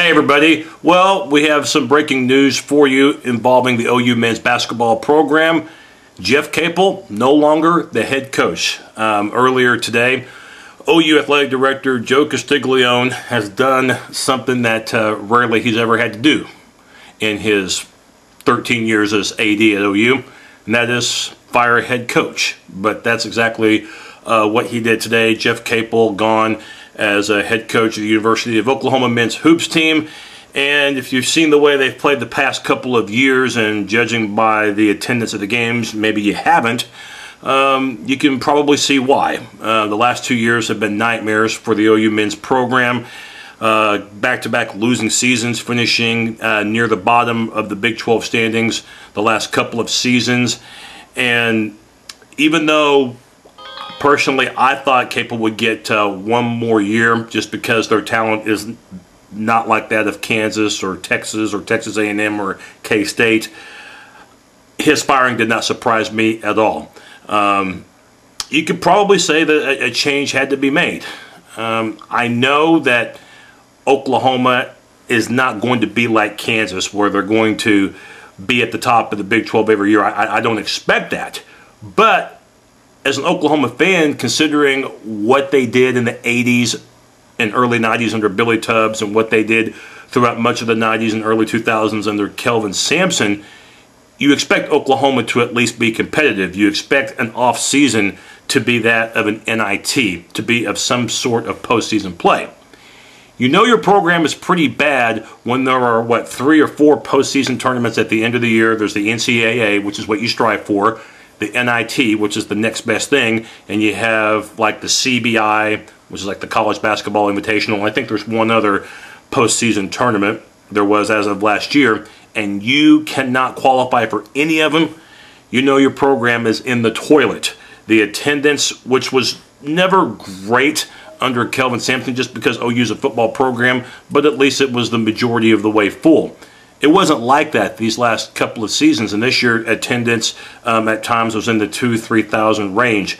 Hey everybody, well, we have some breaking news for you involving the OU men's basketball program. Jeff Capel, no longer the head coach. Earlier today, OU Athletic Director Joe Castiglione has done something that rarely he's ever had to do in his 13 years as AD at OU, and that is fire a head coach. But that's exactly what he did today. Jeff Capel gone as a head coach of the University of Oklahoma men's hoops team. And if you've seen the way they've played the past couple of years, and judging by the attendance of the games, maybe you haven't, you can probably see why. The last 2 years have been nightmares for the OU men's program. Back-to-back losing seasons, finishing near the bottom of the Big 12 standings the last couple of seasons. And even though personally, I thought Capel would get one more year just because their talent is not like that of Kansas or Texas A&M or K-State. His firing did not surprise me at all. You could probably say that a change had to be made. I know that Oklahoma is not going to be like Kansas, where they're going to be at the top of the Big 12 every year. I don't expect that. But as an Oklahoma fan, considering what they did in the 80s and early 90s under Billy Tubbs and what they did throughout much of the 90s and early 2000s under Kelvin Sampson, you expect Oklahoma to at least be competitive. You expect an off season to be that of an NIT, to be of some sort of postseason play. You know your program is pretty bad when there are, what, 3 or 4 postseason tournaments at the end of the year. There's the NCAA, which is what you strive for, the NIT, which is the next best thing, and you have like the CBI, which is like the College Basketball Invitational. I think there's one other postseason tournament there was as of last year, and you cannot qualify for any of them. You know your program is in the toilet. The attendance, which was never great under Kelvin Sampson just because OU's a football program, but at least it was the majority of the way full. It wasn't like that these last couple of seasons, and this year attendance at times was in the 2,000–3,000 range,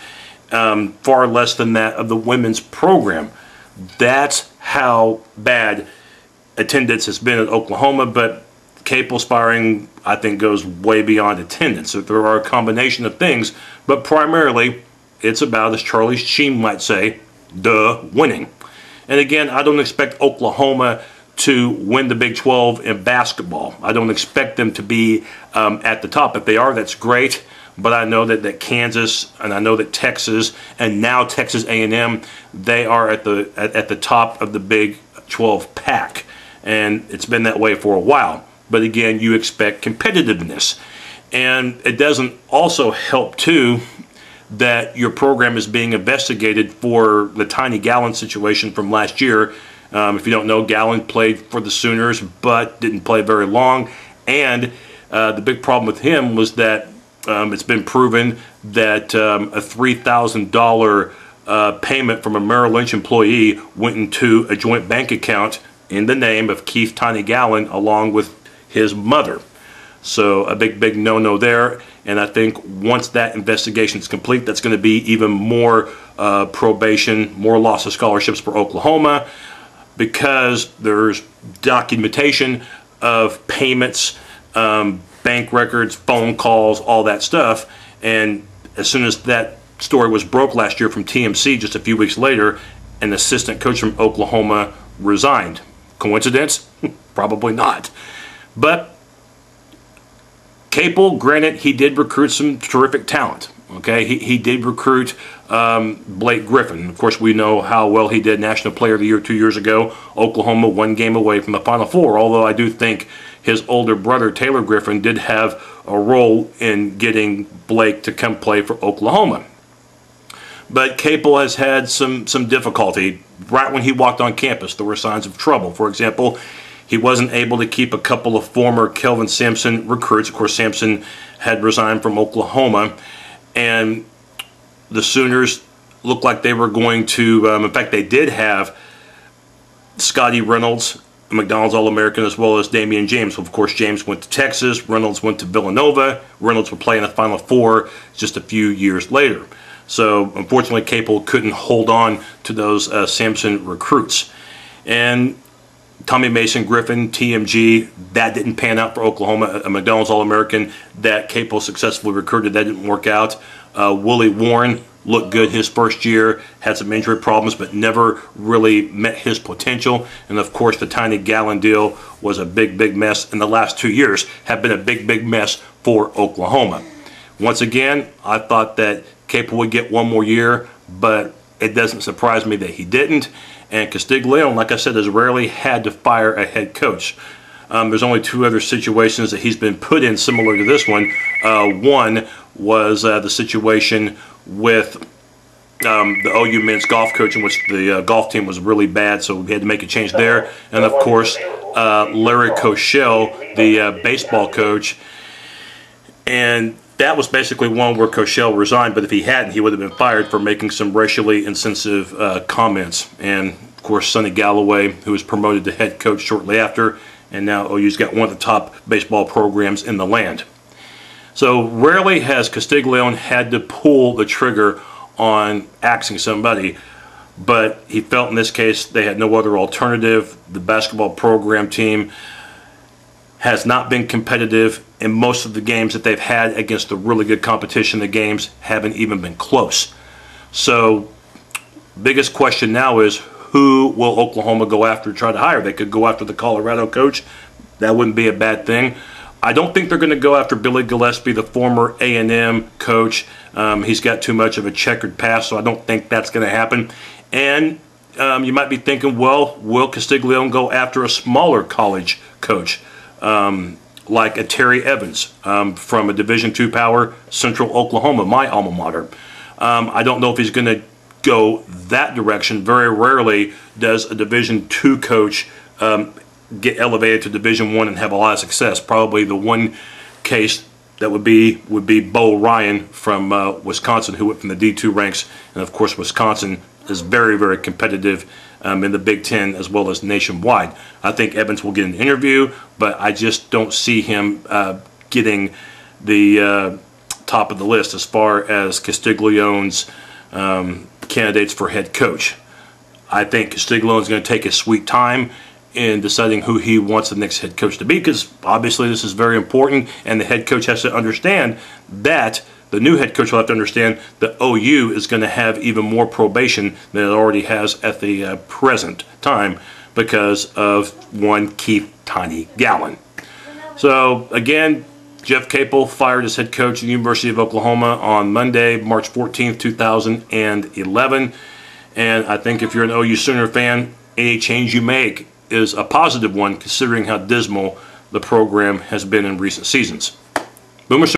far less than that of the women's program. That's how bad attendance has been at Oklahoma, but Capel's firing, I think, goes way beyond attendance. So there are a combination of things, but primarily it's about, as Charlie Sheen might say, winning. And again, I don't expect Oklahoma to win the Big 12 in basketball. I don't expect them to be at the top. If they are, that's great. But I know that Kansas, and I know that Texas, and now Texas A&M, they are at the top of the Big 12 pack. And it's been that way for a while. But again, you expect competitiveness. And it doesn't also help, too, that your program is being investigated for the Tiny Gallon situation from last year. If you don't know, Gallon played for the Sooners but didn't play very long, and the big problem with him was that it's been proven that a $3,000 payment from a Merrill Lynch employee went into a joint bank account in the name of Keith Tiny Gallon along with his mother. So a big no-no there, and I think once that investigation is complete, that's going to be even more probation, more loss of scholarships for Oklahoma, because there's documentation of payments, bank records, phone calls, all that stuff. And as soon as that story was broke last year from TMC, just a few weeks later, an assistant coach from Oklahoma resigned. Coincidence? Probably not. But Capel, granted, he did recruit some terrific talent. Okay, he did recruit Blake Griffin. Of course, we know how well he did National Player of the Year 2 years ago. Oklahoma 1 game away from the Final Four, although I do think his older brother, Taylor Griffin, did have a role in getting Blake to come play for Oklahoma. But Capel has had some difficulty. Right when he walked on campus, there were signs of trouble. For example, he wasn't able to keep a couple of former Kelvin Sampson recruits. Of course, Sampson had resigned from Oklahoma, and the Sooners looked like they were going to, in fact, they did have Scotty Reynolds, a McDonald's All-American, as well as Damian James. Of course, James went to Texas, Reynolds went to Villanova. Reynolds would play in the Final Four just a few years later. So, unfortunately, Capel couldn't hold on to those Sampson recruits. And Tommy Mason Griffin, TMG, that didn't pan out for Oklahoma. A McDonald's All-American that Capel successfully recruited, that didn't work out. Willie Warren looked good his first year, had some injury problems, but never really met his potential. And of course, the Tiny Gallon deal was a big mess, and the last 2 years have been a big mess for Oklahoma. Once again, I thought that Capel would get one more year, but it doesn't surprise me that he didn't. And Castiglione, like I said, has rarely had to fire a head coach. There's only 2 other situations that he's been put in similar to this one. One was the situation with the OU men's golf coach, in which the golf team was really bad, so we had to make a change there. And of course, Larry Koshel, the baseball coach. And that was basically one where Koshel resigned, but if he hadn't, he would have been fired for making some racially insensitive comments. And of course, Sonny Galloway, who was promoted to head coach shortly after, and now OU's got one of the top baseball programs in the land. So rarely has Castiglione had to pull the trigger on axing somebody, but he felt in this case they had no other alternative. The basketball program team has not been competitive in most of the games that they've had against the really good competition. The games haven't even been close. So biggest question now is, who will Oklahoma go after to try to hire? They could go after the Colorado coach. That wouldn't be a bad thing. I don't think they're going to go after Billy Gillespie, the former A&M coach. He's got too much of a checkered past, so I don't think that's going to happen. And you might be thinking, well, will Castiglione go after a smaller college coach, like a Terry Evans from a Division II power, Central Oklahoma, my alma mater? I don't know if he's going to go that direction. Very rarely does a Division II coach get elevated to Division I and have a lot of success. Probably the one case that would be Bo Ryan from Wisconsin, who went from the D2 ranks, and of course Wisconsin is very competitive in the Big Ten as well as nationwide. I think Evans will get an interview, but I just don't see him getting the top of the list as far as Castiglione's candidates for head coach. I think Castiglione is going to take his sweet time in deciding who he wants the next head coach to be, because obviously this is very important, and the head coach has to understand that the new head coach will have to understand that OU is going to have even more probation than it already has at the present time because of one Keith Tiny Gallon. So again, Jeff Capel fired as head coach at the University of Oklahoma on Monday, March 14th, 2011. And I think if you're an OU Sooner fan, any change you make is a positive one, considering how dismal the program has been in recent seasons. Boomer.